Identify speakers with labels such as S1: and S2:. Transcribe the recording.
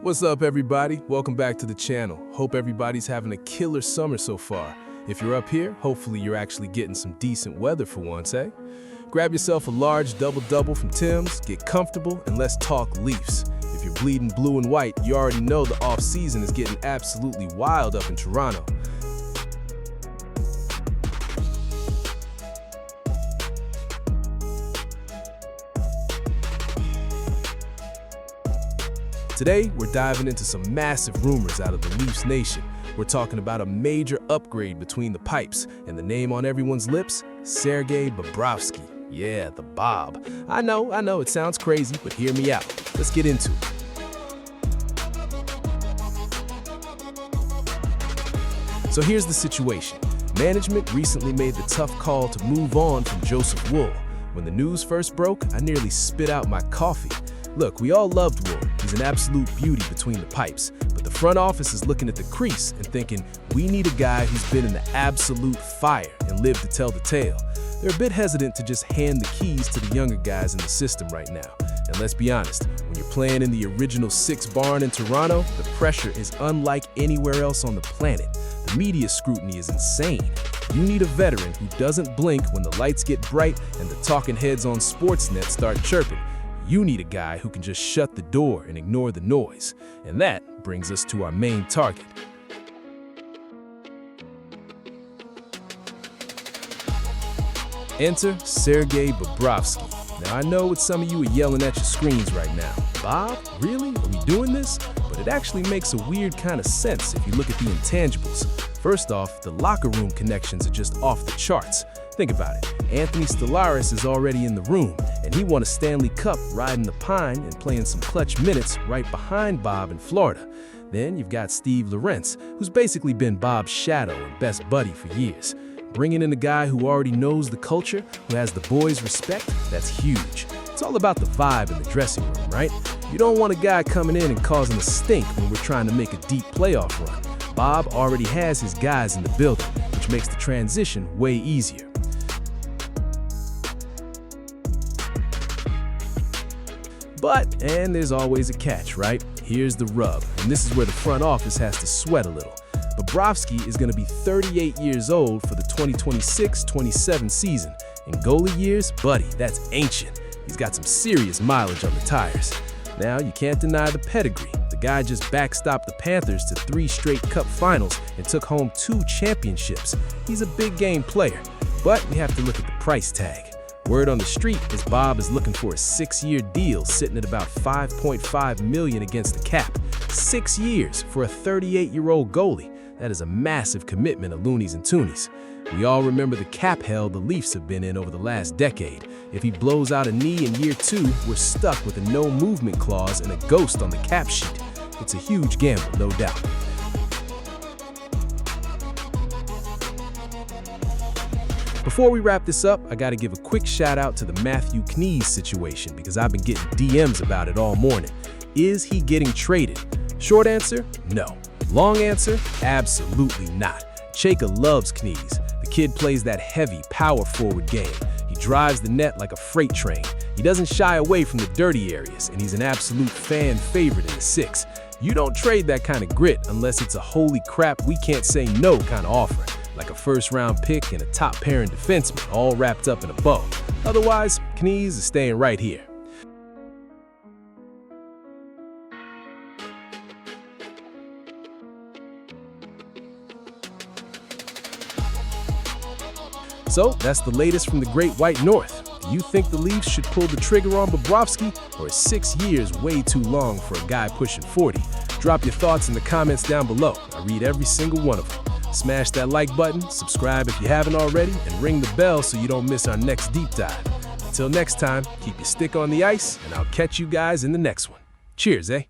S1: What's up, everybody? Welcome back to the channel. Hope everybody's having a killer summer so far. If you're up here, hopefully you're actually getting some decent weather for once, eh? Grab yourself a large double-double from Tim's, get comfortable, and let's talk Leafs. If you're bleeding blue and white, you already know the off-season is getting absolutely wild up in Toronto. Today, we're diving into some massive rumors out of the Leafs Nation. We're talking about a major upgrade between the pipes, and the name on everyone's lips, Sergei Bobrovsky. Yeah, the Bob. I know, it sounds crazy, but hear me out. Let's get into it. So here's the situation. Management recently made the tough call to move on from Joseph Woll. When the news first broke, I nearly spit out my coffee. Look, we all loved Woll. He's an absolute beauty between the pipes, but the front office is looking at the crease and thinking, we need a guy who's been in the absolute fire and lived to tell the tale. They're a bit hesitant to just hand the keys to the younger guys in the system right now. And let's be honest, when you're playing in the original 6 barn in Toronto, the pressure is unlike anywhere else on the planet. The media scrutiny is insane. You need a veteran who doesn't blink when the lights get bright and the talking heads on Sportsnet start chirping. You need a guy who can just shut the door and ignore the noise. And that brings us to our main target. Enter Sergei Bobrovsky. Now, I know what some of you are yelling at your screens right now. Bob? Really? Are we doing this? But it actually makes a weird kind of sense if you look at the intangibles. First off, the locker room connections are just off the charts. Think about it. Anthony Stolarz is already in the room, and he won a Stanley Cup riding the pine and playing some clutch minutes right behind Bob in Florida. Then you've got Stolarz Lorentz, who's basically been Bob's shadow and best buddy for years. Bringing in a guy who already knows the culture, who has the boys' respect, that's huge. It's all about the vibe in the dressing room, right? You don't want a guy coming in and causing a stink when we're trying to make a deep playoff run. Bob already has his guys in the building, which makes the transition way easier. But, and there's always a catch, right? Here's the rub, and this is where the front office has to sweat a little. Bobrovsky is going to be 38 years old for the 2026-27 season. In goalie years, buddy, that's ancient. He's got some serious mileage on the tires. Now, you can't deny the pedigree. The guy just backstopped the Panthers to 3 straight Cup finals and took home 2 championships. He's a big game player, but we have to look at the price tag. Word on the street is Bob is looking for a 6-year deal sitting at about $5.5 million against the cap. 6 years for a 38-year-old goalie. That is a massive commitment of loonies and toonies. We all remember the cap hell the Leafs have been in over the last decade. If he blows out a knee in year 2, we're stuck with a no-movement clause and a ghost on the cap sheet. It's a huge gamble, no doubt. Before we wrap this up, I gotta give a quick shout out to the Matthew Knies situation because I've been getting DMs about it all morning. Is he getting traded? Short answer, no. Long answer, absolutely not. Chayka loves Knies. The kid plays that heavy, power forward game. He drives the net like a freight train. He doesn't shy away from the dirty areas, and he's an absolute fan favorite in the 6. You don't trade that kind of grit unless it's a holy crap we can't say no kind of offer, like a first-round pick and a top-pairing defenseman all wrapped up in a bow. Otherwise, Knies is staying right here. So, that's the latest from the Great White North. Do you think the Leafs should pull the trigger on Bobrovsky, or is 6 years way too long for a guy pushing 40? Drop your thoughts in the comments down below. I read every single one of them. Smash that like button, subscribe if you haven't already, and ring the bell so you don't miss our next deep dive. Until next time, keep your stick on the ice, and I'll catch you guys in the next one. Cheers, eh?